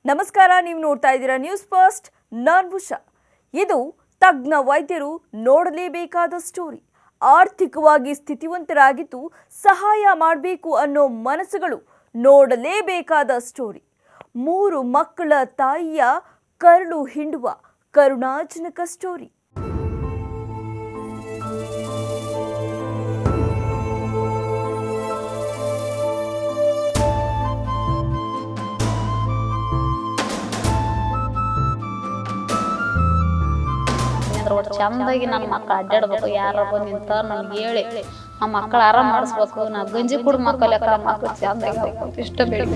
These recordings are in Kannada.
ನಮಸ್ಕಾರ, ನೀವು ನೋಡ್ತಾ ಇದ್ದೀರಾ ನ್ಯೂಸ್ ಫಸ್ಟ್. ನಾನು ಉಷಾ. ಇದು ತಜ್ಞ ವೈದ್ಯರು ನೋಡಲೇಬೇಕಾದ ಸ್ಟೋರಿ. ಆರ್ಥಿಕವಾಗಿ ಸ್ಥಿತಿವಂತರಾಗಿದ್ದು ಸಹಾಯ ಮಾಡಬೇಕು ಅನ್ನೋ ಮನಸ್ಸುಗಳು ನೋಡಲೇಬೇಕಾದ ಸ್ಟೋರಿ. 3 ಮಕ್ಕಳ ತಾಯಿಯ ಕರುಳು ಹಿಂಡುವ ಕರುಣಾಜನಕ ಸ್ಟೋರಿ. ಚಂದಾಗಿ ನನ್ನ ಮಕ್ಕಳು ಅಡ್ಡಾಡ್ಬೇಕು, ಯಾರ ಬಂದು ನಿಂತ ನನ್ಗೆ ಹೇಳಿ ಆ ಮಕ್ಕಳು ಆರಾಮ್ ಮಾಡಿಸ್ಬೇಕು. ನಾ ಗಂಜಿ ಕುಡ್ ಮಕ್ಕಳ ಮಕ್ಕಳು ಚಂದಾಗಿ ಇಷ್ಟ ಬೇಡ.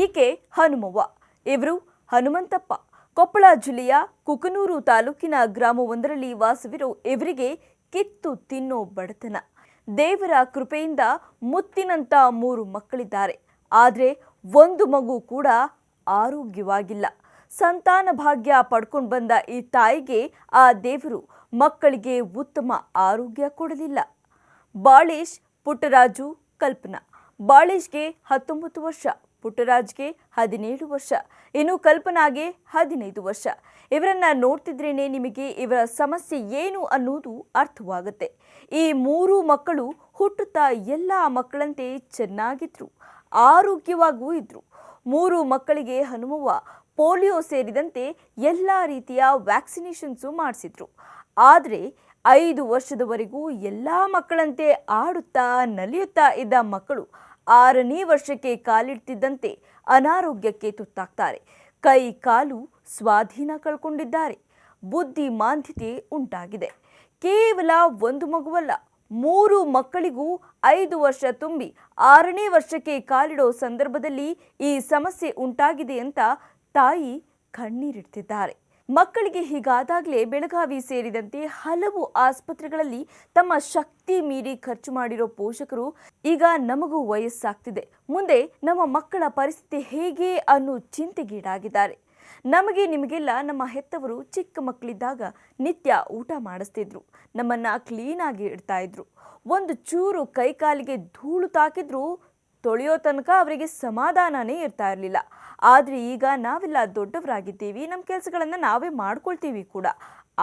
ಈಕೆ ಹನುಮವ್ವ. ಇವರು ಹನುಮಂತಪ್ಪ. ಕೊಪ್ಪಳ ಜಿಲ್ಲೆಯ ಕುಕನೂರು ತಾಲೂಕಿನ ಗ್ರಾಮವೊಂದರಲ್ಲಿ ವಾಸವಿರೋ ಇವರಿಗೆ ಕಿತ್ತು ತಿನ್ನೋ ಬಡತನ. ದೇವರ ಕೃಪೆಯಿಂದ ಮುತ್ತಿನಂತ 3 ಮಕ್ಕಳಿದ್ದಾರೆ. ಆದರೆ ಒಂದು ಮಗು ಕೂಡ ಆರೋಗ್ಯವಾಗಿಲ್ಲ. ಸಂತಾನ ಭಾಗ್ಯ ಪಡ್ಕೊಂಡು ಬಂದ ಈ ತಾಯಿಗೆ ಆ ದೇವರು ಮಕ್ಕಳಿಗೆ ಉತ್ತಮ ಆರೋಗ್ಯ ಕೊಡಲಿಲ್ಲ. ಬಾಳೇಶ್, ಪುಟ್ಟರಾಜು, ಕಲ್ಪನಾ. ಬಾಳೇಶ್ಗೆ 19 ವರ್ಷ, ಪುಟ್ಟರಾಜ್ಗೆ 17 ವರ್ಷ, ಇನ್ನು ಕಲ್ಪನಾಗೆ 15 ವರ್ಷ. ಇವರನ್ನ ನೋಡ್ತಿದ್ರೇನೆ ನಿಮಗೆ ಇವರ ಸಮಸ್ಯೆ ಏನು ಅನ್ನೋದು ಅರ್ಥವಾಗುತ್ತೆ. ಈ 3 ಮಕ್ಕಳು ಹುಟ್ಟುತ್ತಾ ಎಲ್ಲ ಮಕ್ಕಳಂತೆ ಚೆನ್ನಾಗಿದ್ರು, ಆರೋಗ್ಯವಾಗೂ ಇದ್ರು. 3 ಮಕ್ಕಳಿಗೆ ಹನುಮವ್ವ ಪೋಲಿಯೋ ಸೇರಿದಂತೆ ಎಲ್ಲ ರೀತಿಯ ವ್ಯಾಕ್ಸಿನೇಷನ್ಸು ಮಾಡಿಸಿದ್ರು. ಆದರೆ 5 ವರ್ಷದವರೆಗೂ ಎಲ್ಲ ಮಕ್ಕಳಂತೆ ಆಡುತ್ತಾ ನಲಿಯುತ್ತಾ ಇದ್ದ ಮಕ್ಕಳು 6ನೇ ವರ್ಷಕ್ಕೆ ಕಾಲಿಡ್ತಿದ್ದಂತೆ ಅನಾರೋಗ್ಯಕ್ಕೆ ತುತ್ತಾಗ್ತಾರೆ. ಕೈ ಕಾಲು ಸ್ವಾಧೀನ ಕಳ್ಕೊಂಡಿದ್ದಾರೆ. ಬುದ್ಧಿ ಮಾಂದ್ಯತೆ ಉಂಟಾಗಿದೆ. ಕೇವಲ ಒಂದು ಮಗುವಲ್ಲ, 3 ಮಕ್ಕಳಿಗೂ 5 ವರ್ಷ ತುಂಬಿ 6ನೇ ವರ್ಷಕ್ಕೆ ಕಾಲಿಡೋ ಸಂದರ್ಭದಲ್ಲಿ ಈ ಸಮಸ್ಯೆ ಉಂಟಾಗಿದೆ ಅಂತ ತಾಯಿ ಕಣ್ಣೀರಿಡ್ತಿದ್ದಾರೆ. ಮಕ್ಕಳಿಗೆ ಹೀಗಾದಾಗಲೇ ಬೆಳಗಾವಿ ಸೇರಿದಂತೆ ಹಲವು ಆಸ್ಪತ್ರೆಗಳಲ್ಲಿ ತಮ್ಮ ಶಕ್ತಿ ಮೀರಿ ಖರ್ಚು ಮಾಡಿರೋ ಪೋಷಕರು ಈಗ ನಮಗೂ ವಯಸ್ಸಾಗ್ತಿದೆ, ಮುಂದೆ ನಮ್ಮ ಮಕ್ಕಳ ಪರಿಸ್ಥಿತಿ ಹೇಗೆ ಅನ್ನೋ ಚಿಂತೆಗೀಡಾಗಿದ್ದಾರೆ. ನಿಮಗೆಲ್ಲ ನಮ್ಮ ಹೆತ್ತವರು ಚಿಕ್ಕ ಮಕ್ಕಳಿದ್ದಾಗ ನಿತ್ಯ ಊಟ ಮಾಡಿಸ್ತಿದ್ರು, ನಮ್ಮನ್ನ ಕ್ಲೀನಾಗಿ ಇಡ್ತಾ ಇದ್ರು. ಒಂದು ಚೂರು ಕೈಕಾಲಿಗೆ ಧೂಳು ತಾಕಿದ್ರು ತೊಳೆಯೋ ತನಕ ಅವರಿಗೆ ಸಮಾಧಾನನೇ ಇರ್ತಾ ಇರಲಿಲ್ಲ. ಆದರೆ ಈಗ ನಾವೆಲ್ಲ ದೊಡ್ಡವರಾಗಿದ್ದೀವಿ, ನಮ್ಮ ಕೆಲಸಗಳನ್ನು ನಾವೇ ಮಾಡ್ಕೊಳ್ತೀವಿ ಕೂಡ.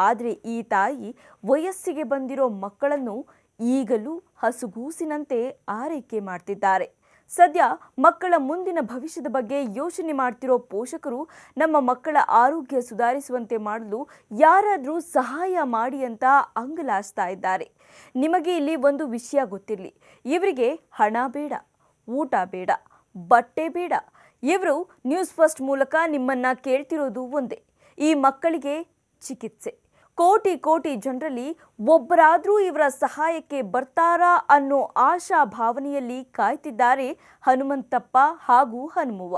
ಆದರೆ ಈ ತಾಯಿ ವಯಸ್ಸಿಗೆ ಬಂದಿರೋ ಮಕ್ಕಳನ್ನು ಈಗಲೂ ಹಸುಗೂಸಿನಂತೆ ಆರೈಕೆ ಮಾಡ್ತಿದ್ದಾರೆ. ಸದ್ಯ ಮಕ್ಕಳ ಮುಂದಿನ ಭವಿಷ್ಯದ ಬಗ್ಗೆ ಯೋಚನೆ ಮಾಡ್ತಿರೋ ಪೋಷಕರು ನಮ್ಮ ಮಕ್ಕಳ ಆರೋಗ್ಯ ಸುಧಾರಿಸುವಂತೆ ಮಾಡಲು ಯಾರಾದರೂ ಸಹಾಯ ಮಾಡಿ ಅಂತ ಅಂಗಲಾಚ್ತಾ ಇದ್ದಾರೆ. ನಿಮಗೆ ಇಲ್ಲಿ ಒಂದು ವಿಷಯ ಗೊತ್ತಿರಲಿ, ಇವರಿಗೆ ಹಣ ಬೇಡ, ಊಟ ಬೇಡ, ಬಟ್ಟೆ ಬೇಡ. ಇವರು ನ್ಯೂಸ್ ಫಸ್ಟ್ ಮೂಲಕ ನಿಮ್ಮನ್ನ ಕೇಳ್ತಿರೋದು ಒಂದೇ, ಈ ಮಕ್ಕಳಿಗೆ ಚಿಕಿತ್ಸೆ. ಕೋಟಿ ಜನರಲ್ಲಿ ಒಬ್ಬರಾದರೂ ಇವರ ಸಹಾಯಕ್ಕೆ ಬರ್ತಾರಾ ಅನ್ನೋ ಆಶಾ ಭಾವನೆಯಲ್ಲಿ ಕಾಯ್ತಿದ್ದಾರೆ ಹನುಮಂತಪ್ಪ ಹಾಗೂ ಹನುಮವ್ವ.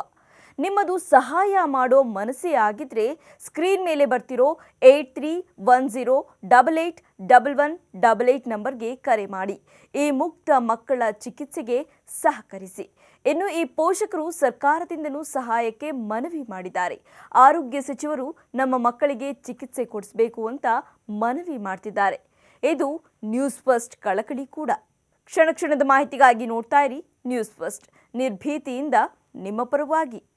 ನಿಮ್ಮದು ಸಹಾಯ ಮಾಡೋ ಮನಸ್ಸೇ ಆಗಿದ್ರೆ ಸ್ಕ್ರೀನ್ ಮೇಲೆ ಬರ್ತಿರೋ 8310881188 ನಂಬರ್ಗೆ ಕರೆ ಮಾಡಿ. ಈ ಮುಕ್ತ ಮಕ್ಕಳ ಚಿಕಿತ್ಸೆಗೆ ಸಹಕರಿಸಿ. ಇನ್ನು ಈ ಪೋಷಕರು ಸರ್ಕಾರದಿಂದಲೂ ಸಹಾಯಕ್ಕೆ ಮನವಿ ಮಾಡಿದ್ದಾರೆ. ಆರೋಗ್ಯ ಸಚಿವರು ನಮ್ಮ ಮಕ್ಕಳಿಗೆ ಚಿಕಿತ್ಸೆ ಕೊಡಿಸಬೇಕು ಅಂತ ಮನವಿ ಮಾಡ್ತಿದ್ದಾರೆ. ಇದು ನ್ಯೂಸ್ ಫಸ್ಟ್ ಕಳಕಳಿ ಕೂಡ. ಕ್ಷಣ ಕ್ಷಣದ ಮಾಹಿತಿಗಾಗಿ ನೋಡ್ತಾ ಇರಿ ನ್ಯೂಸ್ ಫಸ್ಟ್, ನಿರ್ಭೀತಿಯಿಂದ ನಿಮ್ಮ ಪರವಾಗಿ.